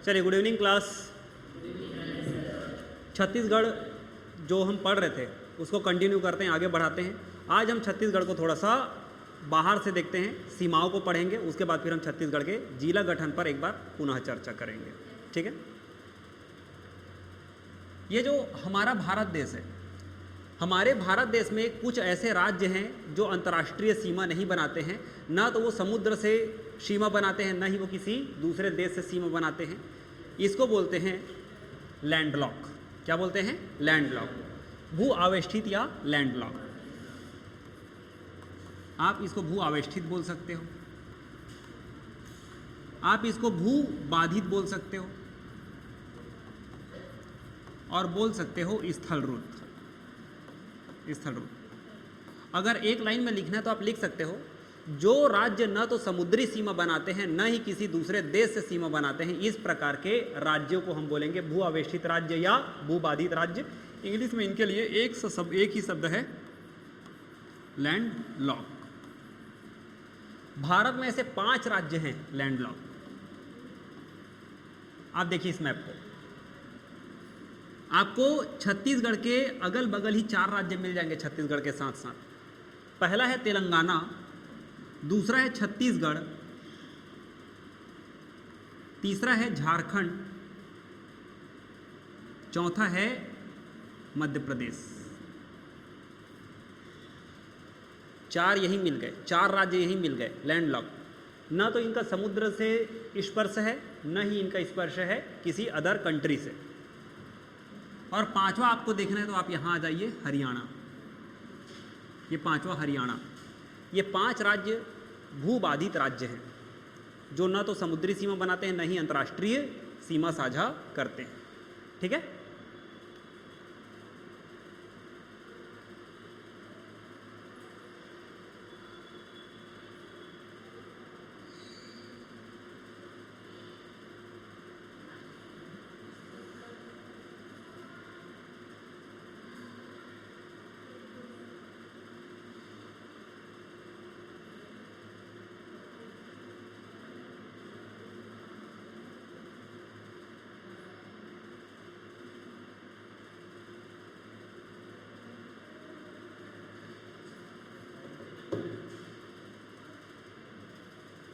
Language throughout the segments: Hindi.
चलिए, गुड इवनिंग क्लास। छत्तीसगढ़ जो हम पढ़ रहे थे उसको कंटिन्यू करते हैं, आगे बढ़ाते हैं। आज हम छत्तीसगढ़ को थोड़ा सा बाहर से देखते हैं, सीमाओं को पढ़ेंगे, उसके बाद फिर हम छत्तीसगढ़ के जिला गठन पर एक बार पुनः चर्चा करेंगे। ठीक है। ये जो हमारा भारत देश है, हमारे भारत देश में कुछ ऐसे राज्य हैं जो अंतर्राष्ट्रीय सीमा नहीं बनाते हैं, ना तो वो समुद्र से सीमा बनाते हैं, ना ही वो किसी दूसरे देश से सीमा बनाते हैं। इसको बोलते हैं लैंडलॉक। क्या बोलते हैं? लैंडलॉक, भू आवेष्टित या लैंडलॉक। आप इसको भू आवेष्टित बोल सकते हो, आप इसको भू बाधित बोल सकते हो, और बोल सकते हो स्थल रूट। स्थल रूट अगर एक लाइन में लिखना है तो आप लिख सकते हो, जो राज्य न तो समुद्री सीमा बनाते हैं न ही किसी दूसरे देश से सीमा बनाते हैं, इस प्रकार के राज्यों को हम बोलेंगे भू आवेष्टित राज्य या भू बाधित राज्य। इंग्लिश में इनके लिए एक ही शब्द है, लैंडलॉक। भारत में ऐसे 5 राज्य हैं लैंडलॉक। आप देखिए इस मैप को, आपको छत्तीसगढ़ के अगल बगल ही 4 राज्य मिल जाएंगे छत्तीसगढ़ के साथ साथ। पहला है तेलंगाना, दूसरा है छत्तीसगढ़, तीसरा है झारखंड, चौथा है मध्य प्रदेश। 4 यही मिल गए, 4 राज्य यही मिल गए लैंडलॉक। ना तो इनका समुद्र से स्पर्श है, न ही इनका स्पर्श है किसी अदर कंट्री से। और 5वां आपको देखना है तो आप यहां आ जाइए, हरियाणा। ये 5वां हरियाणा। ये 5 राज्य भूबाधित राज्य हैं, जो न तो समुद्री सीमा बनाते हैं न ही अंतर्राष्ट्रीय सीमा साझा करते हैं। ठीक है।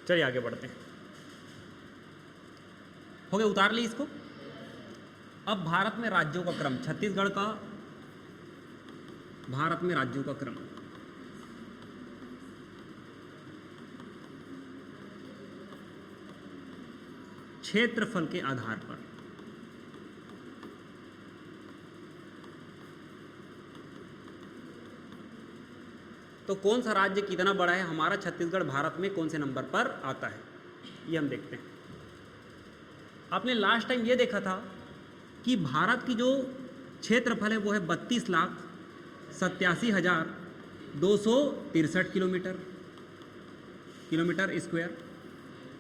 चलिए आगे बढ़ते हैं। हो गया, उतार ली इसको। अब भारत में राज्यों का क्रम, छत्तीसगढ़ का भारत में राज्यों का क्रम। क्षेत्रफल के आधार पर। तो कौन सा राज्य कितना बड़ा है, हमारा छत्तीसगढ़ भारत में कौन से नंबर पर आता है, ये हम देखते हैं। आपने लास्ट टाइम ये देखा था कि भारत की जो क्षेत्रफल है वो है 32,87,263 किलोमीटर स्क्वायर,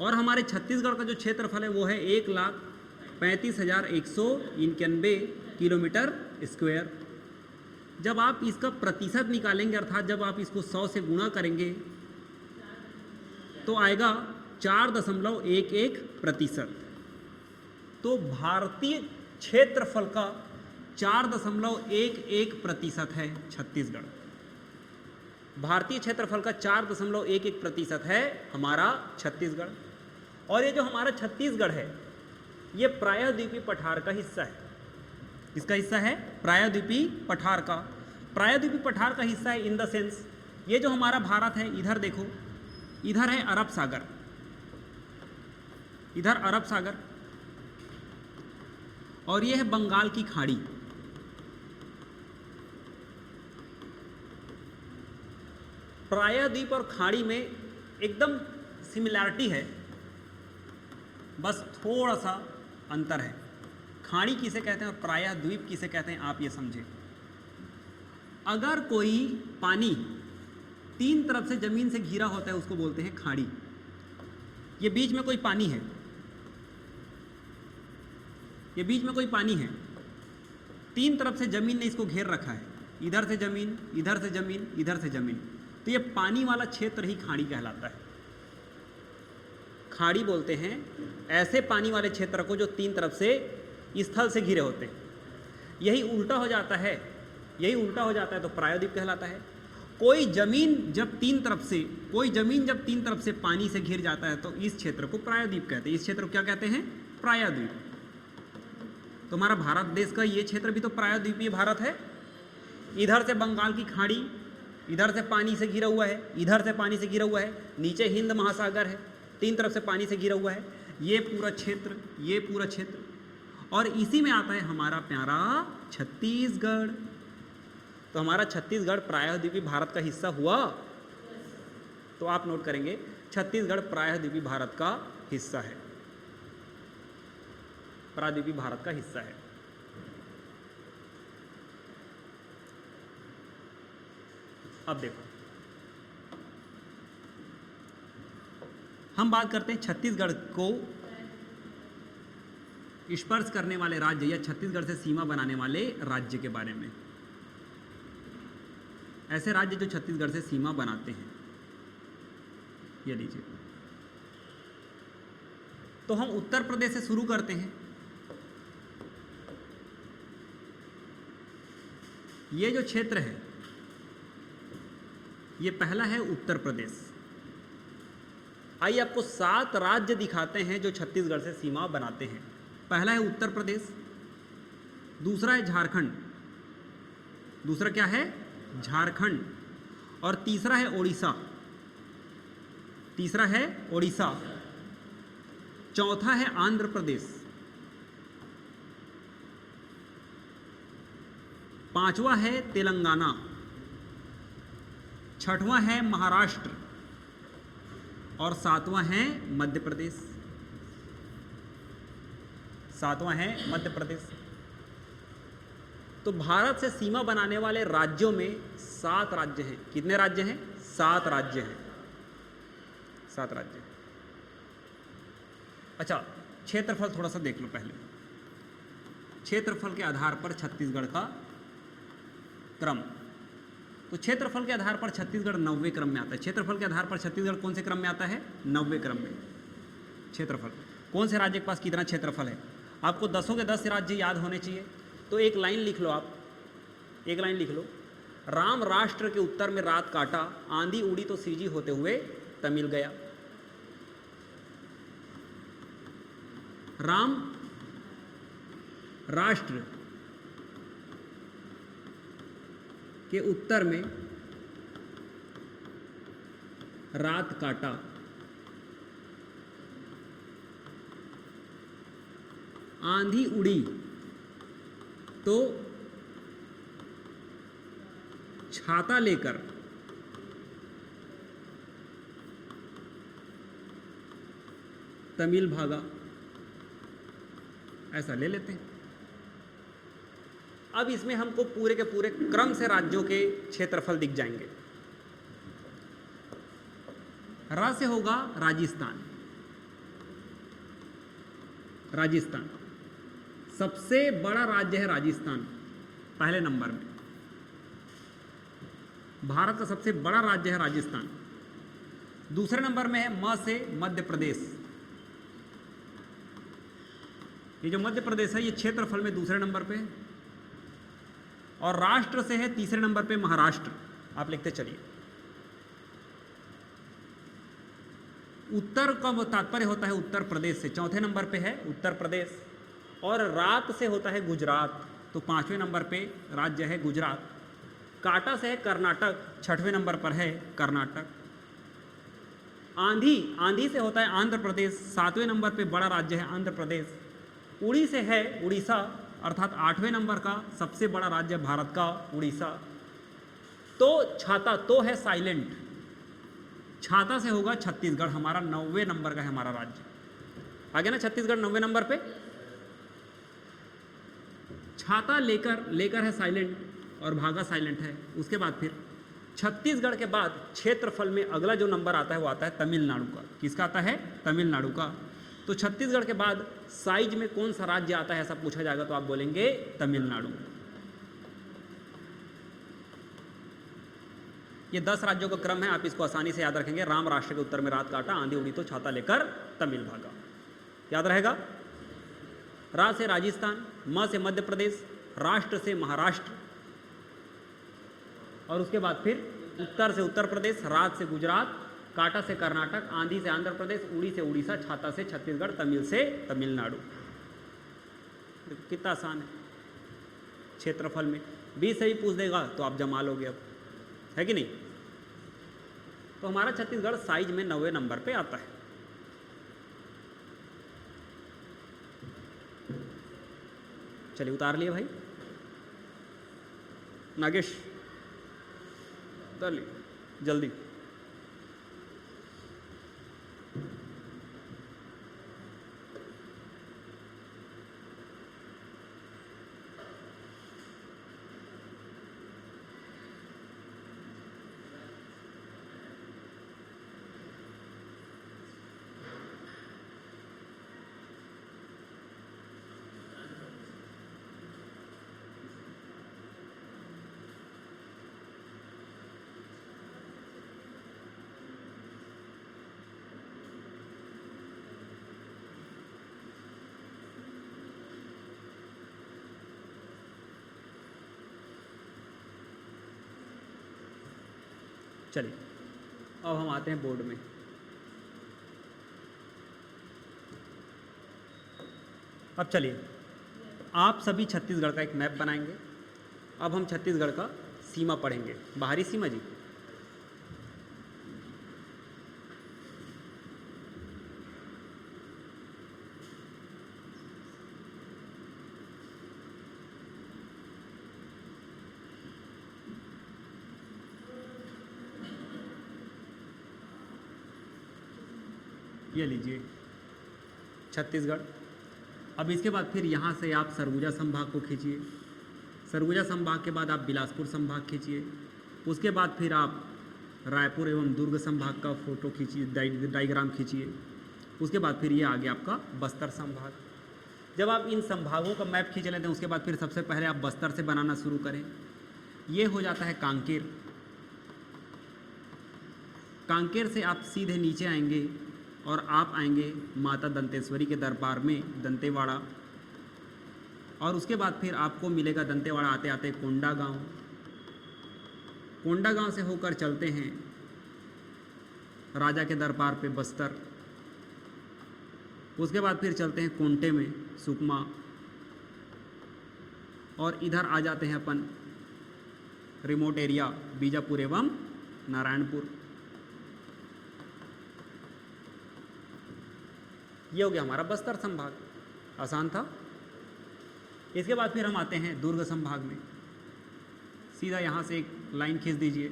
और हमारे छत्तीसगढ़ का जो क्षेत्रफल है वो है 1,35,191 किलोमीटर स्क्वायर। जब आप इसका प्रतिशत निकालेंगे, अर्थात जब आप इसको 100 से गुणा करेंगे तो आएगा 4.11%। तो भारतीय क्षेत्रफल का 4.11% है छत्तीसगढ़। भारतीय क्षेत्रफल का 4.11% है हमारा छत्तीसगढ़। और ये जो हमारा छत्तीसगढ़ है ये प्रायद्वीपीय पठार का हिस्सा है। इसका हिस्सा है प्रायद्वीपीय पठार का। प्रायद्वीपीय पठार का हिस्सा है इन द सेंस, ये जो हमारा भारत है, इधर देखो, इधर है अरब सागर, इधर अरब सागर, और ये है बंगाल की खाड़ी। प्रायद्वीप और खाड़ी में एकदम सिमिलैरिटी है, बस थोड़ा सा अंतर है। खाड़ी किसे कहते हैं और प्रायद्वीप किसे कहते हैं, आप ये समझे। अगर कोई पानी 3 तरफ से जमीन से घिरा होता है उसको बोलते हैं खाड़ी। ये बीच में कोई पानी है, ये बीच में कोई पानी है, 3 तरफ से जमीन ने इसको घेर रखा है, इधर से जमीन, इधर से जमीन, इधर से जमीन। तो ये पानी वाला क्षेत्र ही खाड़ी कहलाता है। खाड़ी बोलते हैं ऐसे पानी वाले क्षेत्र को जो तीन तरफ से स्थल से घिरे होते हैं। यही उल्टा हो जाता है, यही उल्टा हो जाता है तो प्रायद्वीप कहलाता है। कोई जमीन जब तीन तरफ से पानी से घिर जाता है तो इस क्षेत्र को प्रायद्वीप कहते हैं। इस क्षेत्र को क्या कहते हैं? प्रायद्वीप। तो हमारा भारत देश का ये क्षेत्र भी तो प्रायद्वीपीय भारत है। इधर से बंगाल की खाड़ी, इधर से पानी से घिरा हुआ है, इधर से पानी से घिरा हुआ है, नीचे हिंद महासागर है, तीन तरफ से पानी से घिरा हुआ है। ये पूरा क्षेत्र और इसी में आता है हमारा प्यारा छत्तीसगढ़। तो हमारा छत्तीसगढ़ प्रायद्वीपीय भारत का हिस्सा हुआ। तो आप नोट करेंगे छत्तीसगढ़ प्रायद्वीपीय भारत का हिस्सा है, प्रायद्वीपीय भारत का हिस्सा है। अब देखो, हम बात करते हैं छत्तीसगढ़ को स्पर्श करने वाले राज्य या छत्तीसगढ़ से सीमा बनाने वाले राज्य के बारे में। ऐसे राज्य जो छत्तीसगढ़ से सीमा बनाते हैं, ये लीजिए। तो हम उत्तर प्रदेश से शुरू करते हैं। ये जो क्षेत्र है ये पहला है उत्तर प्रदेश। आइए आपको 7 राज्य दिखाते हैं जो छत्तीसगढ़ से सीमा बनाते हैं। पहला है उत्तर प्रदेश, दूसरा है झारखंड, दूसरा क्या है? झारखंड, और तीसरा है ओडिशा, चौथा है आंध्र प्रदेश, पांचवा है तेलंगाना, छठवां है महाराष्ट्र और सातवां है मध्य प्रदेश। तो भारत से सीमा बनाने वाले राज्यों में 7 राज्य हैं। कितने राज्य हैं? 7 राज्य हैं। 7 राज्य। अच्छा, क्षेत्रफल थोड़ा सा देख लो पहले। क्षेत्रफल के आधार पर छत्तीसगढ़ का क्रम। तो क्षेत्रफल के आधार पर छत्तीसगढ़ 90वें क्रम में आता है। क्षेत्रफल के आधार पर छत्तीसगढ़ कौन से क्रम में आता है? 90वें क्रम में। क्षेत्रफल कौन से राज्य के पास कितना क्षेत्रफल है? आपको 10 के 10 राज्य याद होने चाहिए। तो एक लाइन लिख लो, आप एक लाइन लिख लो। राम राष्ट्र के उत्तर में रात काटा, आंधी उड़ी तो सीजी होते हुए तमिल गया। राम राष्ट्र के उत्तर में रात काटा, आंधी उड़ी तो छाता लेकर तमिल भागा। ऐसा ले लेते हैं। अब इसमें हमको पूरे के पूरे क्रम से राज्यों के क्षेत्रफल दिख जाएंगे। रा से होगा राजस्थान। राजस्थान सबसे बड़ा राज्य है। राजस्थान पहले नंबर में। भारत का सबसे बड़ा राज्य है राजस्थान। दूसरे नंबर में है म से मध्य प्रदेश। ये जो मध्य प्रदेश है ये क्षेत्रफल में दूसरे नंबर पे है। और राष्ट्र से है तीसरे नंबर पे महाराष्ट्र। आप लिखते चलिए। उत्तर का तात्पर्य होता है उत्तर प्रदेश से। चौथे नंबर पे है उत्तर प्रदेश। और रात से होता है गुजरात। तो 5वें नंबर पे राज्य है गुजरात। काटा से है कर्नाटक। 6वें नंबर पर है कर्नाटक। आंधी से होता है आंध्र प्रदेश। 7वें नंबर पे बड़ा राज्य है आंध्र प्रदेश। उड़ी से है उड़ीसा, अर्थात 8वें नंबर का सबसे बड़ा राज्य भारत का उड़ीसा। तो छाता तो है साइलेंट। छाता से होगा छत्तीसगढ़। हमारा 90वें नंबर का है हमारा राज्य। आगे ना छत्तीसगढ़ 90वें नंबर पे। छाता लेकर है साइलेंट और भागा साइलेंट है। उसके बाद फिर छत्तीसगढ़ के बाद क्षेत्रफल में अगला जो नंबर आता है वो आता है तमिलनाडु का। किसका आता है? तमिलनाडु का। तो छत्तीसगढ़ के बाद साइज में कौन सा राज्य आता है ऐसा पूछा जाएगा तो आप बोलेंगे तमिलनाडु। ये 10 राज्यों का क्रम है, आप इसको आसानी से याद रखेंगे। राम राष्ट्र के उत्तर में रात काटा, आंधी उड़ी तो छाता लेकर तमिल भागा, याद रहेगा। रा से राजस्थान, म से मध्य प्रदेश, राष्ट्र से महाराष्ट्र, और उसके बाद फिर उत्तर से उत्तर प्रदेश, रात से गुजरात, काटा से कर्नाटक, आंधी से आंध्र प्रदेश, उड़ी से उड़ीसा, छाता से छत्तीसगढ़, तमिल से तमिलनाडु। कितना आसान है। क्षेत्रफल में 20 से भी पूछ देगा तो आप जमा लोगे, अब है कि नहीं। तो हमारा छत्तीसगढ़ साइज में 90 नंबर पे आता है। चलिए उतार लिए भाई, नागेश उतार लिए जल्दी। चलिए अब हम आते हैं बोर्ड में। अब चलिए आप सभी छत्तीसगढ़ का एक मैप बनाएंगे। अब हम छत्तीसगढ़ का सीमा पढ़ेंगे, बाहरी सीमा जी। ये लीजिए छत्तीसगढ़। अब इसके बाद फिर यहाँ से आप सरगुजा संभाग को खींचिए, सरगुजा संभाग के बाद आप बिलासपुर संभाग खींचिए, उसके बाद फिर आप रायपुर एवं दुर्ग संभाग का फोटो खींचिए, डायग्राम खींचिए। उसके बाद फिर ये आ गया आपका बस्तर संभाग। जब आप इन संभागों का मैप खींच लेते हैं उसके बाद फिर सबसे पहले आप बस्तर से बनाना शुरू करें। ये हो जाता है कांकेर। कांकेर से आप सीधे नीचे आएंगे और आप आएंगे माता दंतेश्वरी के दरबार में दंतेवाड़ा, और उसके बाद फिर आपको मिलेगा दंतेवाड़ा आते आते कोंडा गांव। कोंडा गांव से होकर चलते हैं राजा के दरबार पे बस्तर, उसके बाद फिर चलते हैं कोंटे में सुकमा, और इधर आ जाते हैं अपन रिमोट एरिया बीजापुर एवं नारायणपुर। ये हो गया हमारा बस्तर संभाग, आसान था। इसके बाद फिर हम आते हैं दुर्ग संभाग में। सीधा यहाँ से एक लाइन खींच दीजिए।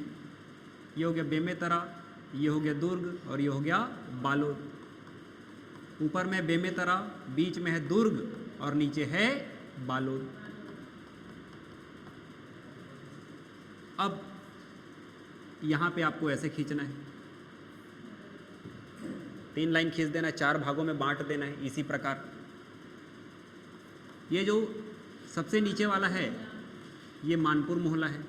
ये हो गया बेमेतरा, ये हो गया दुर्ग, और ये हो गया बालोद। ऊपर में बेमेतरा, बीच में है दुर्ग, और नीचे है बालोद। अब यहाँ पे आपको ऐसे खींचना है, 3 लाइन खींच देना है, 4 भागों में बांट देना है इसी प्रकार। ये जो सबसे नीचे वाला है ये मानपुर मोहल्ला है।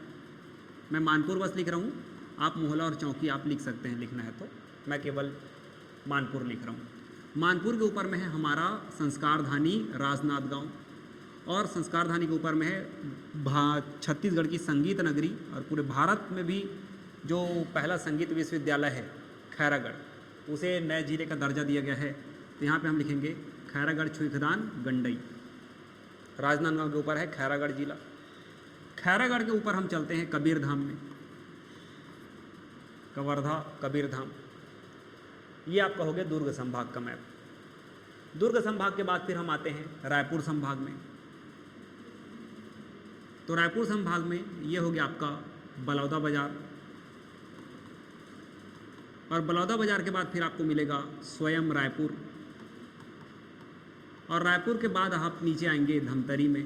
मैं मानपुर बस लिख रहा हूँ, आप मोहल्ला और चौकी आप लिख सकते हैं, लिखना है तो। मैं केवल मानपुर लिख रहा हूँ। मानपुर के ऊपर में है हमारा संस्कारधानी राजनांद गांव, और संस्कारधानी के ऊपर में है छत्तीसगढ़ की संगीत नगरी, और पूरे भारत में भी जो पहला संगीत विश्वविद्यालय है खैरागढ़, उसे नए जिले का दर्जा दिया गया है। तो यहाँ पे हम लिखेंगे खैरागढ़ छुईखदान गंडई। राजनांदगांव के ऊपर है खैरागढ़ जिला। खैरागढ़ के ऊपर हम चलते हैं कबीरधाम में, कवर्धा कबीरधाम। ये आपका हो गया दुर्ग संभाग का मैप। दुर्ग संभाग के बाद फिर हम आते हैं रायपुर संभाग में। तो रायपुर संभाग में ये हो गया आपका बलौदा बाजार, और बलौदा बाजार के बाद फिर आपको मिलेगा स्वयं रायपुर, और रायपुर के बाद आप नीचे आएंगे धमतरी में,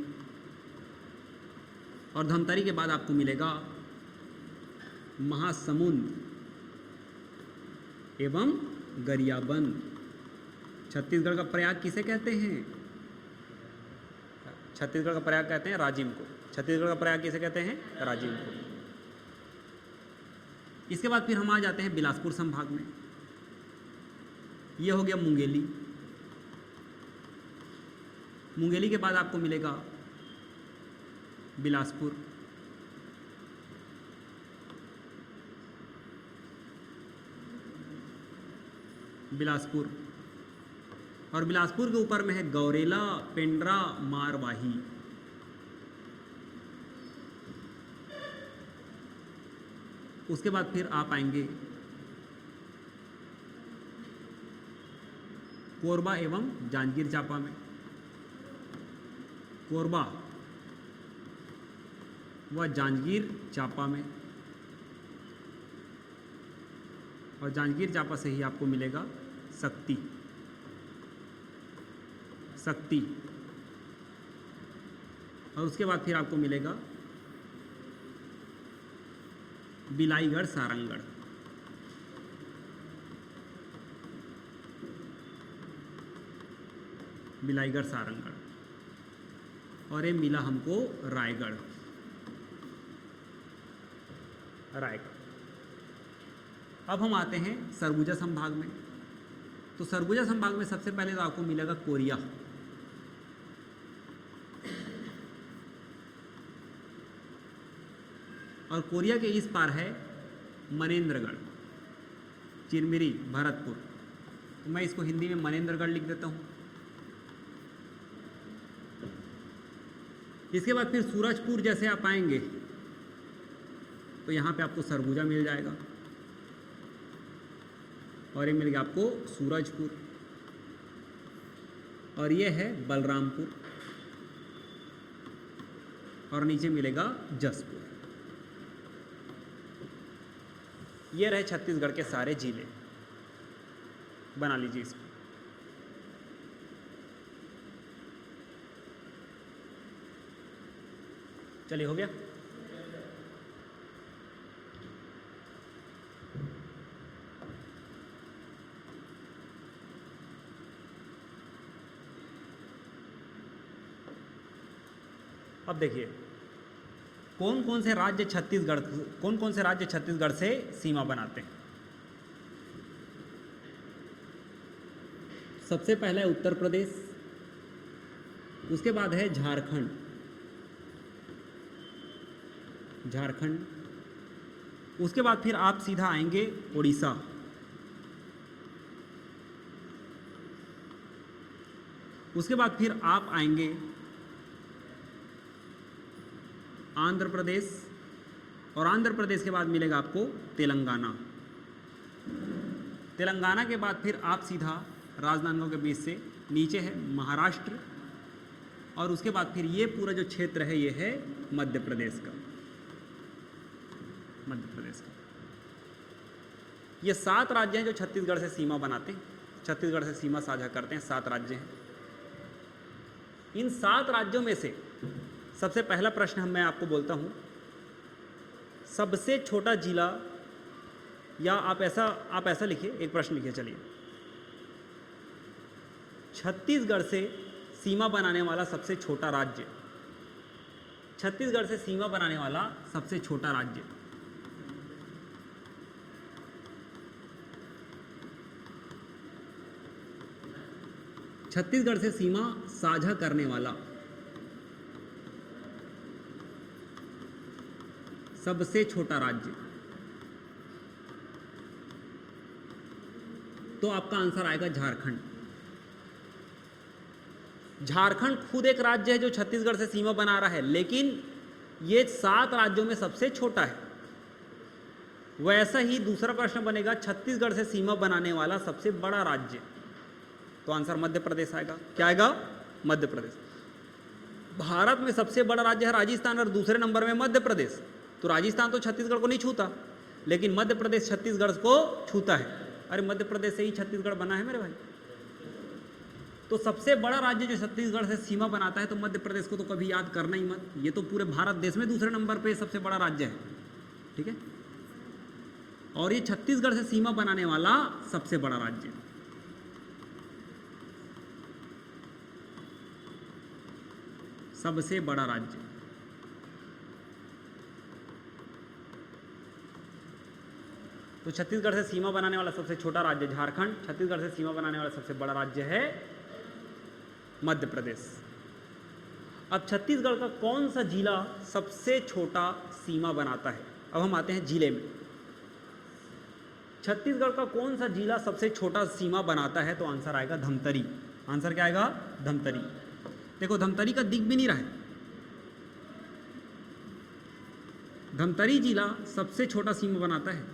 और धमतरी के बाद आपको मिलेगा महासमुंद एवं गरियाबंद। छत्तीसगढ़ का प्रयाग किसे कहते हैं? छत्तीसगढ़ का प्रयाग कहते हैं राजिम को। छत्तीसगढ़ का प्रयाग किसे कहते हैं? राजिम को। इसके बाद फिर हम आ जाते हैं बिलासपुर संभाग में। ये हो गया मुंगेली। मुंगेली के बाद आपको मिलेगा बिलासपुर, बिलासपुर, और बिलासपुर के ऊपर में है गौरेला, पेंड्रा, मारवाही। उसके बाद फिर आप आएंगे कोरबा एवं जांजगीर चांपा में। कोरबा व जांजगीर चांपा में, और जांजगीर चांपा से ही आपको मिलेगा शक्ति, शक्ति, और उसके बाद फिर आपको मिलेगा बिलाईगढ़, सारंगगढ़। बिलाईगढ़, सारंगगढ़, और ये मिला हमको रायगढ़, रायगढ़। अब हम आते हैं सरगुजा संभाग में। तो सरगुजा संभाग में सबसे पहले तो आपको मिलेगा कोरिया, और कोरिया के इस पार है मनेंद्रगढ़, चिरमिरी, भरतपुर। तो मैं इसको हिंदी में मनेंद्रगढ़ लिख देता हूँ। इसके बाद फिर सूरजपुर जैसे आप आएंगे तो यहाँ पे आपको सरगुजा मिल जाएगा, और ये मिल गया आपको सूरजपुर, और ये है बलरामपुर, और नीचे मिलेगा जसपुर। ये रहे छत्तीसगढ़ के सारे जिले, बना लीजिए इसको। चलिए, हो गया। अब देखिए कौन कौन से राज्य छत्तीसगढ़ से सीमा बनाते हैं। सबसे पहला है उत्तर प्रदेश, उसके बाद है झारखंड, उसके बाद फिर आप सीधा आएंगे उड़ीसा, उसके बाद फिर आप आएंगे आंध्र प्रदेश, और आंध्र प्रदेश के बाद मिलेगा आपको तेलंगाना। तेलंगाना के बाद फिर आप सीधा राजनांदगांव के बीच से नीचे है महाराष्ट्र, और उसके बाद फिर ये पूरा जो क्षेत्र है ये है मध्य प्रदेश का, मध्य प्रदेश का। ये 7 राज्य हैं जो छत्तीसगढ़ से सीमा बनाते हैं, छत्तीसगढ़ से सीमा साझा करते हैं। 7 राज्य हैं। इन 7 राज्यों में से सबसे पहला प्रश्न मैं आपको बोलता हूं, सबसे छोटा जिला, या आप ऐसा लिखिए, एक प्रश्न लिखिए। चलिए, छत्तीसगढ़ से सीमा बनाने वाला सबसे छोटा राज्य, छत्तीसगढ़ से सीमा बनाने वाला सबसे छोटा राज्य। छत्तीसगढ़ से सीमा साझा करने वाला सबसे छोटा राज्य, तो आपका आंसर आएगा झारखंड। झारखंड खुद एक राज्य है जो छत्तीसगढ़ से सीमा बना रहा है, लेकिन ये 7 राज्यों में सबसे छोटा है। वैसा ही दूसरा प्रश्न बनेगा, छत्तीसगढ़ से सीमा बनाने वाला सबसे बड़ा राज्य, तो आंसर मध्य प्रदेश आएगा। क्या आएगा? मध्य प्रदेश। भारत में सबसे बड़ा राज्य है राजस्थान, और दूसरे नंबर में मध्य प्रदेश। तो राजस्थान तो छत्तीसगढ़ को नहीं छूता, लेकिन मध्य प्रदेश छत्तीसगढ़ को छूता है। अरे मध्य प्रदेश से ही छत्तीसगढ़ बना है मेरे भाई। तो सबसे बड़ा राज्य जो छत्तीसगढ़ से सीमा बनाता है, तो मध्य प्रदेश को तो कभी याद करना ही मत। ये तो पूरे भारत देश में दूसरे नंबर पे सबसे बड़ा राज्य है, ठीक है। और ये छत्तीसगढ़ से सीमा बनाने वाला सबसे बड़ा राज्य, सबसे बड़ा राज्य। तो छत्तीसगढ़ से सीमा बनाने वाला सबसे छोटा राज्य झारखंड, छत्तीसगढ़ से सीमा बनाने वाला सबसे बड़ा राज्य है मध्य प्रदेश। अब छत्तीसगढ़ का कौन सा जिला सबसे छोटा सीमा बनाता है? अब हम आते हैं जिले में। छत्तीसगढ़ का कौन सा जिला सबसे छोटा सीमा बनाता है? तो आंसर आएगा धमतरी। आंसर क्या आएगा? धमतरी। देखो धमतरी का दिख भी नहीं रहा है। धमतरी जिला सबसे छोटा सीमा बनाता है।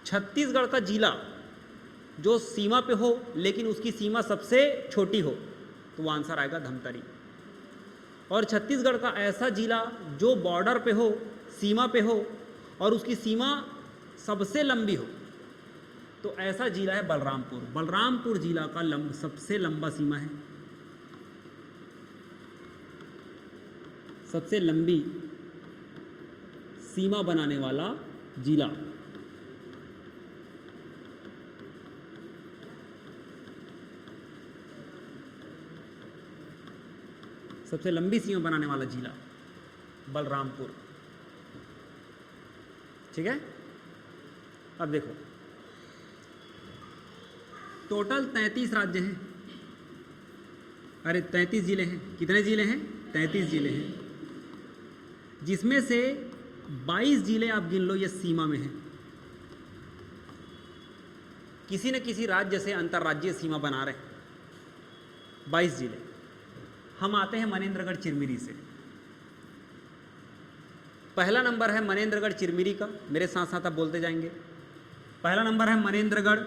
छत्तीसगढ़ का जिला जो सीमा पे हो लेकिन उसकी सीमा सबसे छोटी हो, तो वो आंसर आएगा धमतरी। और छत्तीसगढ़ का ऐसा जिला जो बॉर्डर पे हो, सीमा पे हो और उसकी सीमा सबसे लंबी हो, तो ऐसा जिला है बलरामपुर। बलरामपुर जिला का सबसे लंबा सीमा है, सबसे लंबी सीमा बनाने वाला जिला। सबसे लंबी सीमा बनाने वाला जिला बलरामपुर। ठीक है। अब देखो टोटल 33 राज्य हैं, अरे 33 जिले हैं। कितने जिले हैं? 33 जिले हैं, जिसमें से 22 जिले आप गिन लो ये सीमा में हैं। किसी न किसी राज्य से अंतर्राज्यीय सीमा बना रहे हैं 22 जिले। हम आते हैं मनेन्द्रगढ़ चिरमिरी से। पहला नंबर है मनेन्द्रगढ़ चिरमिरी का, मेरे साथ साथ आप बोलते जाएंगे। पहला नंबर है मनेन्द्रगढ़,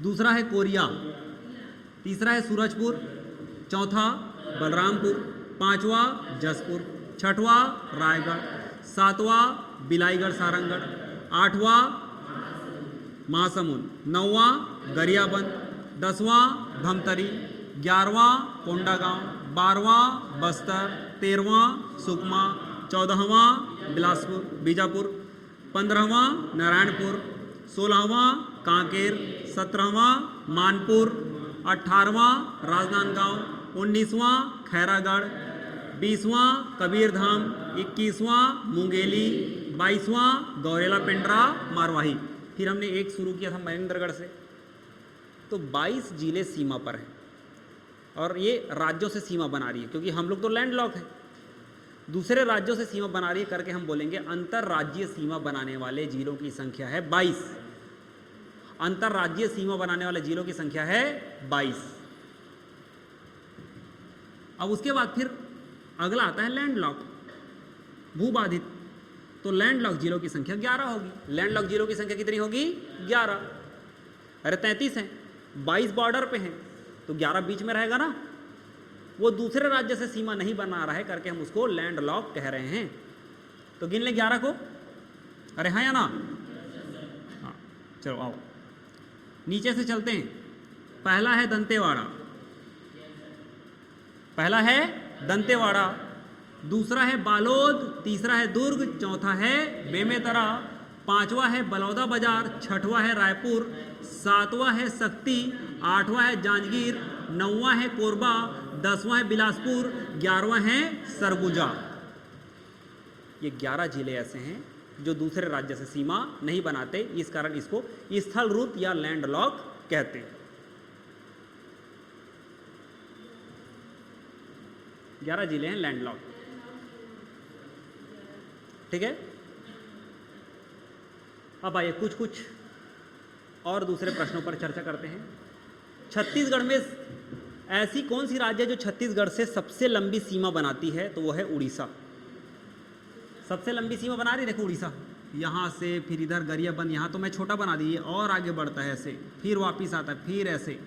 दूसरा है कोरिया, तीसरा है सूरजपुर, चौथा बलरामपुर, पांचवा जसपुर, छठवा रायगढ़, सातवां बिलाईगढ़ सारंगढ़, आठवां महासमुंद, नौवां गरियाबंद, 10वां धमतरी, 11वां कोंडागांव, 12वां बस्तर, 13वां सुकमा, 14वां बिलासपुर बीजापुर, 15वां नारायणपुर, 16वां कांकेर, 17वां मानपुर, 18वां राजनांदगांव, 19वां खैरागढ़, 20वां कबीरधाम, 21वां मुंगेली, 22वां गौरेला पेंड्रा मारवाही। फिर हमने एक शुरू किया था महेंद्रगढ़ से। तो 22 जिले सीमा पर हैं और ये राज्यों से सीमा बना रही है, क्योंकि हम लोग तो लैंड लॉक है। दूसरे राज्यों से सीमा बना रही है करके हम बोलेंगे अंतर्राज्यीय सीमा बनाने वाले जिलों की संख्या है 22। अंतर्राज्यीय सीमा बनाने वाले जिलों की संख्या है 22। अब उसके बाद फिर अगला आता है लैंड लॉक, भूबाधित। तो लैंड लॉक जिलों की संख्या 11 होगी। लैंड लॉक जिलों की संख्या कितनी होगी? 11। अरे 33 हैं, 22 बॉर्डर पे हैं, तो 11 बीच में रहेगा ना। वो दूसरे राज्य से सीमा नहीं बना रहा है करके हम उसको लैंड लॉक कह रहे हैं। तो गिन ले 11 को। अरे हाँ या ना? हाँ, चलो आओ नीचे से चलते हैं। पहला है दंतेवाड़ा, पहला है दंतेवाड़ा, दूसरा है बालोद, तीसरा है दुर्ग, चौथा है बेमेतरा, पांचवा है बलौदा बाजार, छठवां है रायपुर, सातवां है सक्ती, आठवां है जांजगीर, नौवां है कोरबा, 10वां है बिलासपुर, 11वां है सरगुजा। ये 11 जिले ऐसे हैं जो दूसरे राज्य से सीमा नहीं बनाते, इस कारण इसको स्थल रूट या लैंड लॉक कहते हैं। 11 जिले हैं लैंड लॉक। ठीक है। अब आइए कुछ और दूसरे प्रश्नों पर चर्चा करते हैं। छत्तीसगढ़ में ऐसी कौन सी राज्य है जो छत्तीसगढ़ से सबसे लंबी सीमा बनाती है? तो वो है उड़ीसा। सबसे लंबी सीमा बना रही, देखो उड़ीसा, यहाँ से फिर इधर गरियाबंद, यहाँ तो मैं छोटा बना दी, और आगे बढ़ता है ऐसे, फिर वापिस आता है, फिर ऐसे।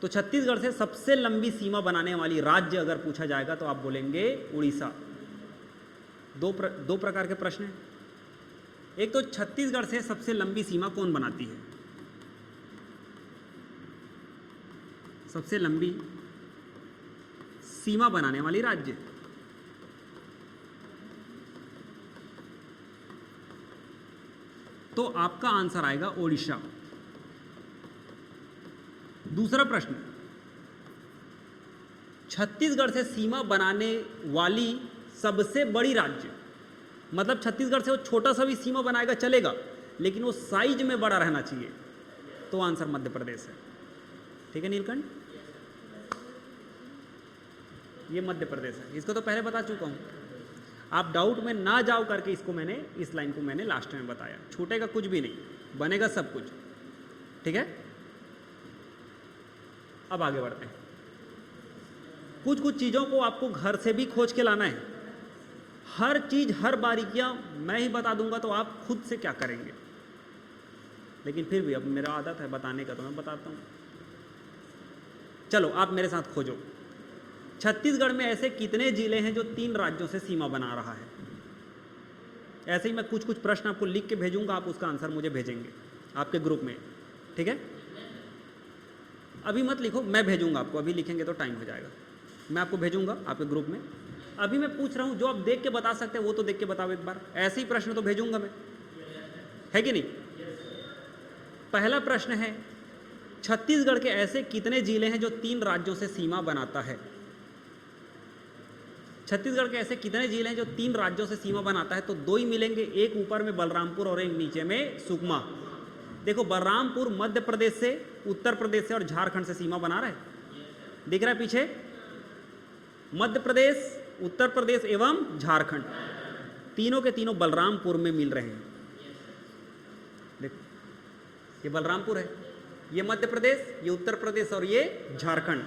तो छत्तीसगढ़ से सबसे लंबी सीमा बनाने वाली राज्य अगर पूछा जाएगा तो आप बोलेंगे उड़ीसा। दो प्रकार के प्रश्न हैं। एक तो छत्तीसगढ़ से सबसे लंबी सीमा कौन बनाती है? सबसे लंबी सीमा बनाने वाली राज्य, तो आपका आंसर आएगा ओडिशा। दूसरा प्रश्न, छत्तीसगढ़ से सीमा बनाने वाली सबसे बड़ी राज्य, मतलब छत्तीसगढ़ से वो छोटा सा भी सीमा बनाएगा चलेगा, लेकिन वो साइज में बड़ा रहना चाहिए, तो आंसर मध्य प्रदेश है। ठीक है नीलकंठ, ये मध्य प्रदेश है। इसको तो पहले बता चुका हूं, आप डाउट में ना जाओ करके इसको मैंने, इस लाइन को मैंने लास्ट में बताया। छूटेगा कुछ भी नहीं, बनेगा सब कुछ। ठीक है, अब आगे बढ़ते हैं। कुछ कुछ चीज़ों को आपको घर से भी खोज के लाना है। हर चीज़, हर बारीकियां मैं ही बता दूंगा तो आप खुद से क्या करेंगे, लेकिन फिर भी अब मेरा आदत है बताने का, तो मैं बताता हूं। चलो आप मेरे साथ खोजो। छत्तीसगढ़ में ऐसे कितने जिले हैं जो 3 राज्यों से सीमा बना रहा है? ऐसे ही मैं कुछ कुछ प्रश्न आपको लिख के भेजूंगा, आप उसका आंसर मुझे भेजेंगे आपके ग्रुप में। ठीक है, अभी मत लिखो, मैं भेजूंगा आपको, अभी लिखेंगे तो टाइम हो जाएगा। मैं आपको भेजूंगा आपके ग्रुप में। अभी मैं पूछ रहा हूं, जो आप देख के बता सकते हैं वो तो देख के बताओ एक बार। ऐसे ही प्रश्न तो भेजूंगा मैं, है कि नहीं? पहला प्रश्न है, छत्तीसगढ़ के ऐसे कितने जिले हैं जो 3 राज्यों से सीमा बनाता है? छत्तीसगढ़ के ऐसे कितने जिले हैं जो 3 राज्यों से सीमा बनाता है? तो 2 ही मिलेंगे, एक ऊपर में बलरामपुर और एक नीचे में सुकमा। देखो बलरामपुर मध्य प्रदेश से, उत्तर प्रदेश से और झारखंड से सीमा बना रहा है, दिख रहा है पीछे? मध्य प्रदेश, उत्तर प्रदेश एवं झारखंड, तीनों के तीनों बलरामपुर में मिल रहे हैं। देखो ये बलरामपुर है, ये मध्य प्रदेश, ये उत्तर प्रदेश और ये झारखंड।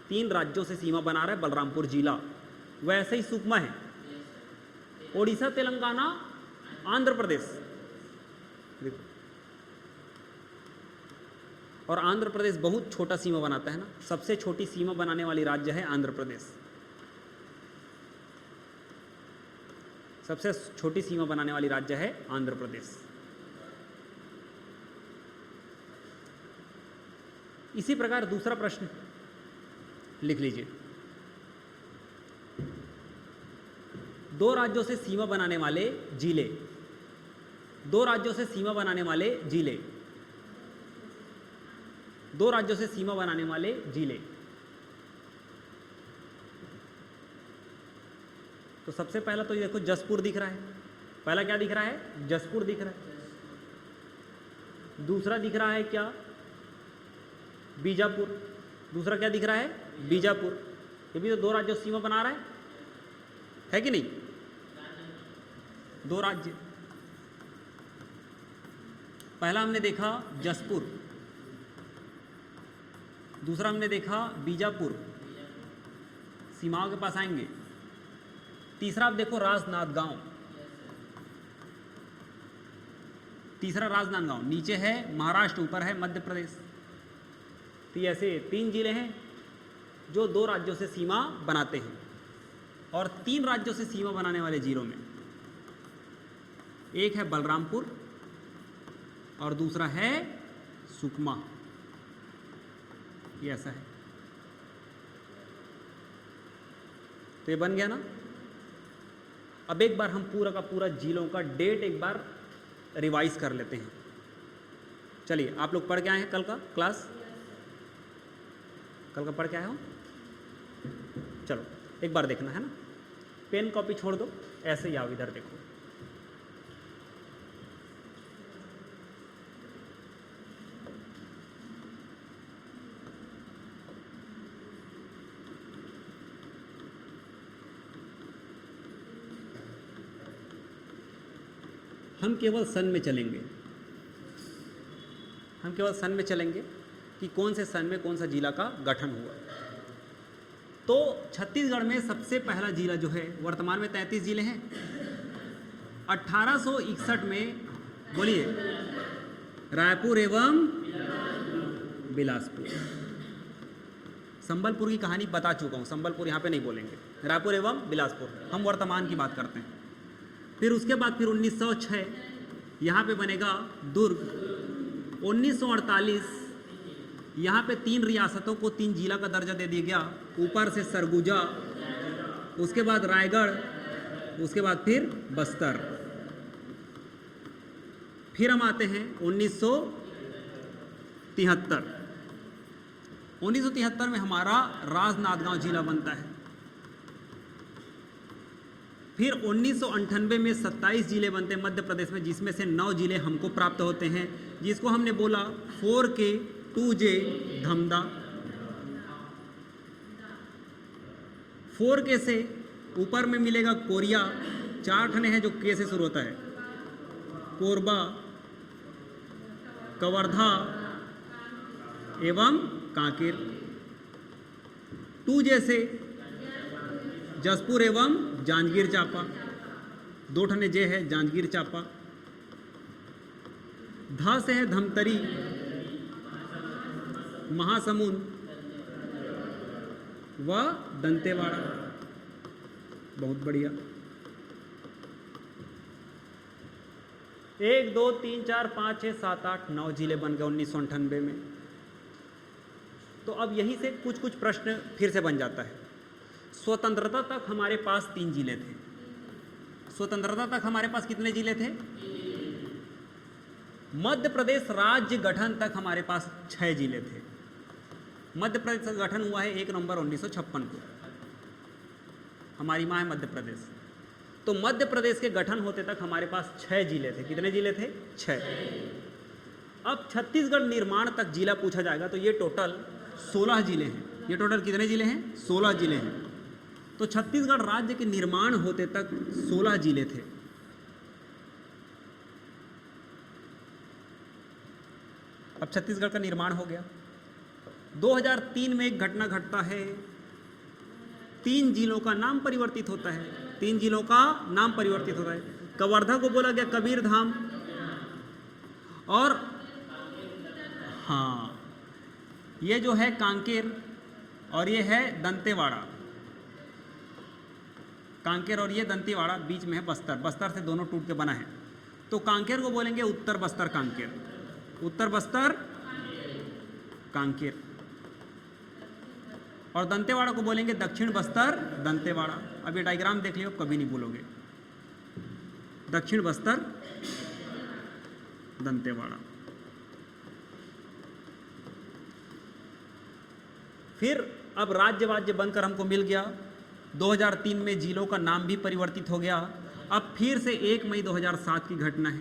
3 राज्यों से सीमा बना रहा है बलरामपुर जिला। वैसे ही सुकमा है, ओडिशा, तेलंगाना, आंध्र प्रदेश। देखो, और आंध्र प्रदेश बहुत छोटा सीमा बनाता है ना, सबसे छोटी सीमा बनाने वाली राज्य है आंध्र प्रदेश। सबसे छोटी सीमा बनाने वाली राज्य है आंध्र प्रदेश। इसी प्रकार दूसरा प्रश्न लिख लीजिए। 2 राज्यों से सीमा बनाने वाले जिले, 2 राज्यों से सीमा बनाने वाले जिले, 2 राज्यों से सीमा बनाने वाले जिले। तो सबसे पहला तो ये देखो जसपुर दिख रहा है। पहला क्या दिख रहा है? जसपुर दिख रहा है। दूसरा दिख रहा है क्या? बीजापुर। दूसरा क्या दिख रहा है? बीजापुर। ये भी तो 2 राज्यों से सीमा बना रहा है कि नहीं? 2 राज्य। पहला हमने देखा जसपुर, दूसरा हमने देखा बीजापुर, सीमाओं के पास आएंगे। तीसरा आप देखो राजनांदगांव, तीसरा राजनांदगांव, नीचे है महाराष्ट्र, ऊपर है मध्य प्रदेश। तो ऐसे 3 जिले हैं जो 2 राज्यों से सीमा बनाते हैं। और 3 राज्यों से सीमा बनाने वाले जिलों में एक है बलरामपुर और दूसरा है सुकमा। ये ऐसा है। तो ये बन गया ना। अब एक बार हम पूरा का पूरा जिलों का डेट एक बार रिवाइज कर लेते हैं। चलिए, आप लोग पढ़ के आए हैं कल का क्लास? कल का पढ़ के आए हो? चलो एक बार देखना है ना। पेन कॉपी छोड़ दो, ऐसे ही आओ इधर देखो। हम केवल सन में चलेंगे, हम केवल सन में चलेंगे कि कौन से सन में कौन सा जिला का गठन हुआ। तो छत्तीसगढ़ में सबसे पहला जिला जो है, वर्तमान में 33 जिले हैं। 1861 में, बोलिए, रायपुर एवं बिलासपुर। संबलपुर की कहानी बता चुका हूँ, संबलपुर यहाँ पे नहीं बोलेंगे। रायपुर एवं बिलासपुर, हम वर्तमान की बात करते हैं। फिर उसके बाद फिर 1906 यहाँ पे बनेगा दुर्ग। 1948 यहाँ पे 3 रियासतों को 3 जिला का दर्जा दे दिया गया। ऊपर से सरगुजा, उसके बाद रायगढ़, उसके बाद फिर बस्तर। फिर हम आते हैं 1973। 1973 में हमारा राजनांदगांव जिला बनता है। फिर 1998 में 27 जिले बनते हैं मध्य प्रदेश में, जिसमें से 9 जिले हमको प्राप्त होते हैं, जिसको हमने बोला 4K 2J धमदा। 4K से ऊपर में मिलेगा कोरिया, 4 ठने हैं जो के से शुरू होता है, कोरबा, कवर्धा एवं कांकेर। 2J से जसपुर एवं जांजगीर चांपा, 2 ठने जे है जांजगीर चांपा। धा से है धमतरी, महासमुंद व दंतेवाड़ा। बहुत बढ़िया। 1 2 3 4 5 6 7 8 9 जिले बन गए 1998 में। तो अब यहीं से कुछ कुछ प्रश्न फिर से बन जाता है। स्वतंत्रता तक हमारे पास 3 जिले थे। स्वतंत्रता तक हमारे पास कितने जिले थे? मध्य प्रदेश राज्य गठन तक हमारे पास 6 जिले थे। मध्य प्रदेश का गठन हुआ है 1 नवंबर 1956 को। हमारी माँ है मध्य प्रदेश। तो मध्य प्रदेश के गठन होते तक हमारे पास 6 जिले थे। कितने जिले थे? 6। अब छत्तीसगढ़ निर्माण तक जिला पूछा जाएगा तो ये टोटल 16 जिले हैं। ये टोटल कितने जिले हैं? 16 जिले हैं। तो छत्तीसगढ़ राज्य के निर्माण होते तक 16 जिले थे। अब छत्तीसगढ़ का निर्माण हो गया। 2003 में एक घटना घटता है, 3 जिलों का नाम परिवर्तित होता है। 3 जिलों का नाम परिवर्तित होता है। कवर्धा को बोला गया कबीर धाम, और हाँ ये जो है कांकेर और ये है दंतेवाड़ा। कांकेर और ये दंतेवाड़ा, बीच में है बस्तर। बस्तर से दोनों टूट के बना है। तो कांकेर को बोलेंगे उत्तर बस्तर कांकेर, उत्तर बस्तर कांकेर। और दंतेवाड़ा को बोलेंगे दक्षिण बस्तर दंतेवाड़ा। अब ये डायग्राम देख लियो, कभी नहीं भूलोगे। दक्षिण बस्तर दंतेवाड़ा। फिर अब राज्य बनकर हमको मिल गया। 2003 में जिलों का नाम भी परिवर्तित हो गया। अब फिर से 1 मई 2007 की घटना है।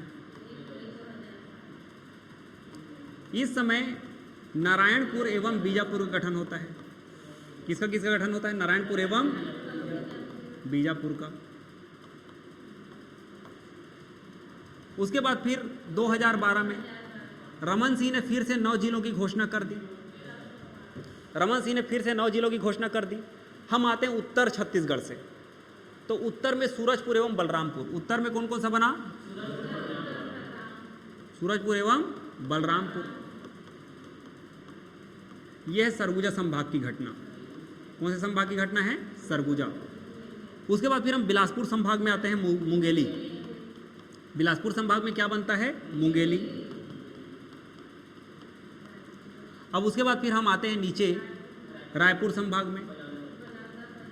इस समय नारायणपुर एवं बीजापुर का गठन होता है। किसका गठन होता है? नारायणपुर एवं बीजापुर का। उसके बाद फिर 2012 में रमन सिंह ने फिर से 9 जिलों की घोषणा कर दी। रमन सिंह ने फिर से 9 जिलों की घोषणा कर दी। हम आते हैं उत्तर छत्तीसगढ़ से। तो उत्तर में सूरजपुर एवं बलरामपुर। उत्तर में कौन कौन सा बना? सूरजपुर एवं बलरामपुर। यह है सरगुजा संभाग की घटना। कौन से संभाग की घटना है? सरगुजा। उसके बाद फिर हम बिलासपुर संभाग में आते हैं, मुंगेली। बिलासपुर संभाग में क्या बनता है? मुंगेली। अब उसके बाद फिर हम आते हैं नीचे रायपुर संभाग में,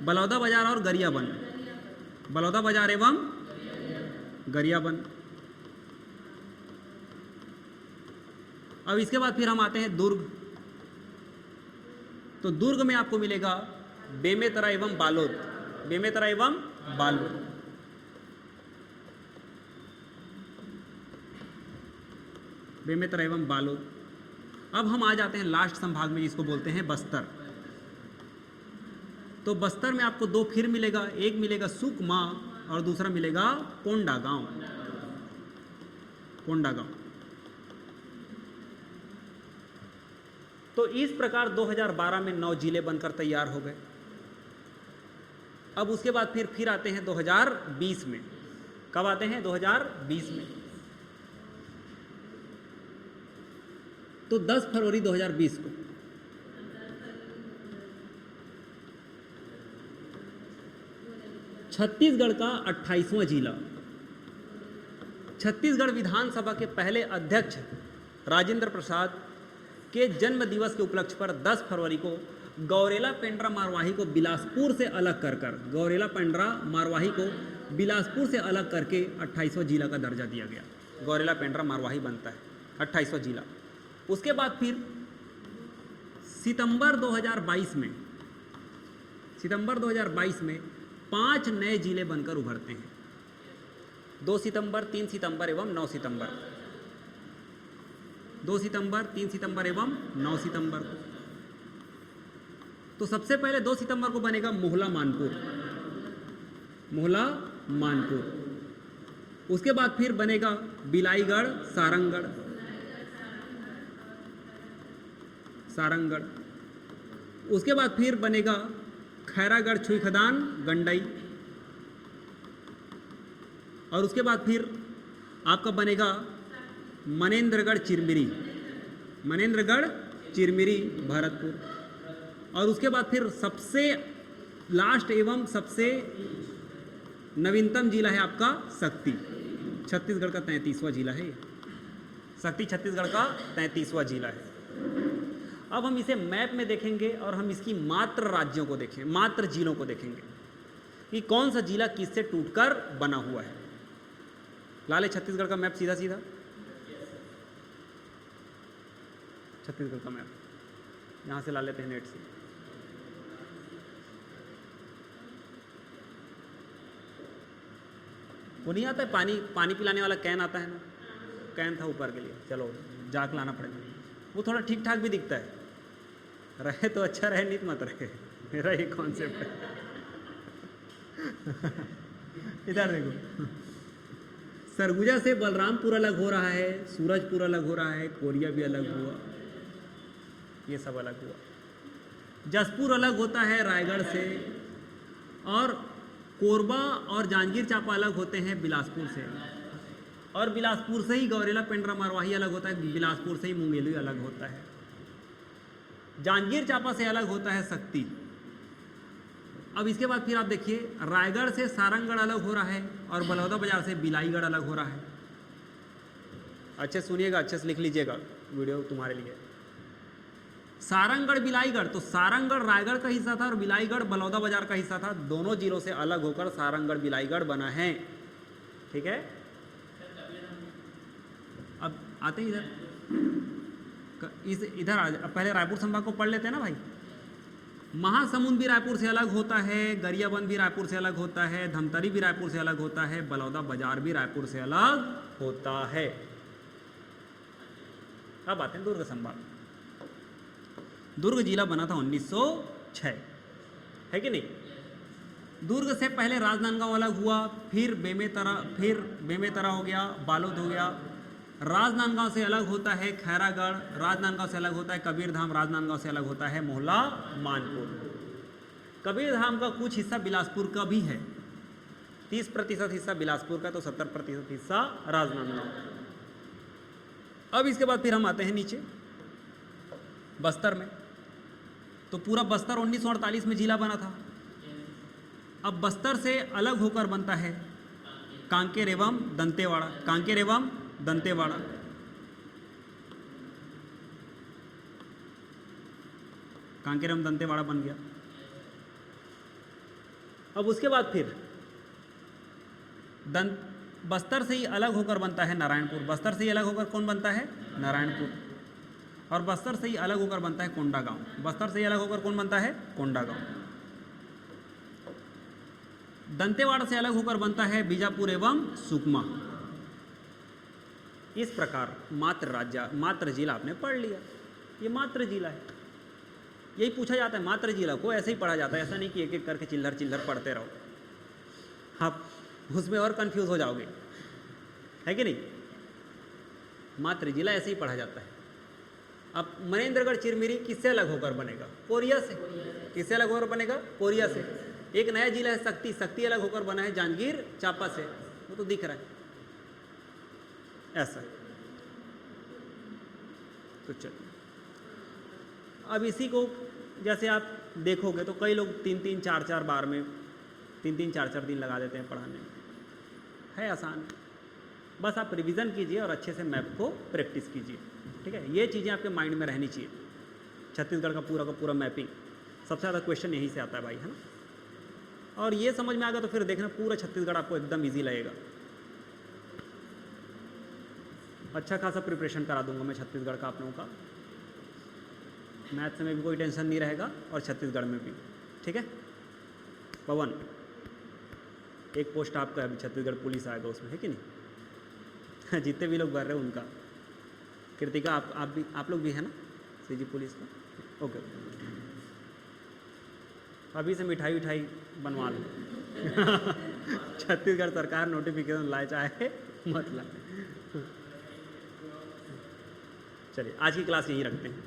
बलौदा बाजार और गरियाबंद। बलौदा बाजार एवं गरियाबंद। अब इसके बाद फिर हम आते हैं दुर्ग। तो दुर्ग में आपको मिलेगा बेमेतरा एवं बालोद। बेमेतरा एवं बालोद। बेमेतरा एवं बालोद। अब हम आ जाते हैं लास्ट संभाग में, जिसको बोलते हैं बस्तर। तो बस्तर में आपको 2 फिर मिलेगा। एक मिलेगा सुकमा और दूसरा मिलेगा कोंडागांव। कोंडागांव। तो इस प्रकार 2012 में 9 जिले बनकर तैयार हो गए। अब उसके बाद फिर आते हैं 2020 में। कब आते हैं? 2020 में। तो 10 फरवरी 2020 को छत्तीसगढ़ का 28वां जिला, छत्तीसगढ़ विधानसभा के पहले अध्यक्ष राजेंद्र प्रसाद के जन्म दिवस के उपलक्ष्य पर 10 फरवरी को गौरेला पेंड्रा मारवाही को बिलासपुर से अलग कर गौरेला पेंड्रा मारवाही को बिलासपुर से अलग करके 28वां जिला का दर्जा दिया गया। गौरेला पेंड्रा मारवाही बनता है 28वां जिला। उसके बाद फिर सितंबर 2022 में 5 नए जिले बनकर उभरते हैं। 2 सितंबर, 3 सितंबर एवं 9 सितंबर। 2 सितंबर, 3 सितंबर एवं 9 सितंबर को। तो सबसे पहले 2 सितंबर को बनेगा मोहला मानपुर। उसके बाद फिर बनेगा बिलाईगढ़ सारंगढ़। उसके बाद फिर बनेगा खैरागढ़ छुईखदान गंडई। और उसके बाद फिर आपका बनेगा मनेंद्रगढ़ चिरमिरी भरतपुर। और उसके बाद फिर सबसे लास्ट एवं सबसे नवीनतम जिला है आपका शक्ति, छत्तीसगढ़ का 33वां जिला है ये। शक्ति छत्तीसगढ़ का 33वां जिला है। अब हम इसे मैप में देखेंगे और हम इसकी मात्र राज्यों को देखें, मात्र जिलों को देखेंगे कि कौन सा जिला किससे टूटकर बना हुआ है। लाले छत्तीसगढ़ का मैप सीधा छत्तीसगढ़ का मैप यहां से ला लेते हैं नेट से। वो नहीं आता है पानी पिलाने वाला कैन आता है ना, कैन था ऊपर के लिए, चलो जाके लाना पड़ेगा। वो थोड़ा ठीक ठाक भी दिखता है, रहे तो अच्छा रहे, नहीं तो मत रहे, मेरा ये कॉन्सेप्ट है। इधर देखो, सरगुजा से बलरामपुर अलग हो रहा है, सूरजपुर अलग हो रहा है, कोरिया भी अलग हुआ, ये सब अलग हुआ। जसपुर अलग होता है रायगढ़ से, और कोरबा और जांजगीर चांपा अलग होते हैं बिलासपुर से, और बिलासपुर से ही गौरेला पेंड्रा मरवाही अलग होता है, बिलासपुर से ही मुंगेली अलग होता है। जांजगीर चांपा से अलग होता है शक्ति। अब इसके बाद फिर आप देखिए, रायगढ़ से सारंगगढ़ अलग हो रहा है, और बलौदा बाजार से बिलाईगढ़ अलग हो रहा है। अच्छे सुनिएगा, अच्छे से लिख लीजिएगा, वीडियो तुम्हारे लिए। सारंगगढ़ बिलाईगढ़, तो सारंगगढ़ रायगढ़ का हिस्सा था और बिलाईगढ़ बलौदा बाजार का हिस्सा था। दोनों जिलों से अलग होकर सारंगगढ़ बिलाईगढ़ बना है। ठीक है, अब आते हैं इधर पहले रायपुर संभाग को पढ़ लेते हैं ना भाई। महासमुंद भी रायपुर से अलग होता है, गरियाबंद भी रायपुर से अलग होता है, धमतरी भी रायपुर से अलग होता है, बलौदा बाजार भी रायपुर से अलग होता है। अब आते हैं दुर्ग संभाग। दुर्ग जिला बना था 1906, है कि नहीं। दुर्ग से पहले राजनांदगांव अलग हुआ, फिर बेमेतरा हो गया, बालोद हो गया। राजनांदगांव से अलग होता है खैरागढ़, राजनांदगांव से अलग होता है कबीरधाम, राजनांदगांव से अलग होता है मोहला मानपुर। कबीरधाम का कुछ हिस्सा बिलासपुर का भी है, 30% हिस्सा बिलासपुर का, तो 70% हिस्सा राजनांदगांव। अब इसके बाद फिर हम आते हैं नीचे बस्तर में। तो पूरा बस्तर 1948 में जिला बना था। अब बस्तर से अलग होकर बनता है कांकेर एवं दंतेवाड़ा, कांकेर एवं दंतेवाड़ा। कांकेर एवं दंतेवाड़ा बन गया। अब उसके बाद फिर बस्तर से ही अलग होकर बनता है नारायणपुर। बस्तर से ही अलग होकर कौन बनता है? नारायणपुर। और बस्तर से ही अलग होकर बनता है कोंडागांव। बस्तर से ही अलग होकर कौन बनता है? कोंडागांव। दंतेवाड़ा से अलग होकर बनता है बीजापुर एवं सुकमा। इस प्रकार मात्र जिला आपने पढ़ लिया। ये मात्र जिला है, यही पूछा जाता है। मात्र जिला को ऐसे ही पढ़ा जाता है, ऐसा नहीं कि एक एक करके चिल्लर चिल्लर पढ़ते रहो, आप उसमें और कंफ्यूज हो जाओगे, है कि नहीं। मात्र जिला ऐसे ही पढ़ा जाता है। अब मनेंद्रगढ़ चिरमिरी किससे अलग होकर बनेगा? कोरिया से। किससे अलग होकर बनेगा? कोरिया से। एक नया जिला है शक्ति, शक्ति अलग होकर बना है जांजगीर चांपा से, वो तो दिख रहा है ऐसा। तो चलिए, अब इसी को जैसे आप देखोगे तो कई लोग 3-3, 4-4 बार में 3-3, 4-4 दिन लगा देते हैं पढ़ाने में। है आसान, बस आप रिवीजन कीजिए और अच्छे से मैप को प्रैक्टिस कीजिए। ठीक है, ये चीज़ें आपके माइंड में रहनी चाहिए। छत्तीसगढ़ का पूरा मैपिंग, सबसे ज़्यादा क्वेश्चन यहीं से आता है भाई, है ना। और ये समझ में आ गया तो फिर देखना पूरा छत्तीसगढ़ आपको एकदम ईजी लगेगा। अच्छा खासा प्रिपरेशन करा दूंगा मैं छत्तीसगढ़ का आप लोगों का। मैथ्स में भी कोई टेंशन नहीं रहेगा और छत्तीसगढ़ में भी। ठीक है पवन, एक पोस्ट आपका अभी छत्तीसगढ़ पुलिस आएगा उसमें, है कि नहीं? जितने भी लोग भर रहे हैं उनका। कृतिका आप लोग भी है ना सीजी पुलिस का? ओके, अभी से मिठाई उठाई बनवा लो। छत्तीसगढ़ सरकार नोटिफिकेशन लाए चाहे मतलब। चलिए आज की क्लास यहीं रखते हैं।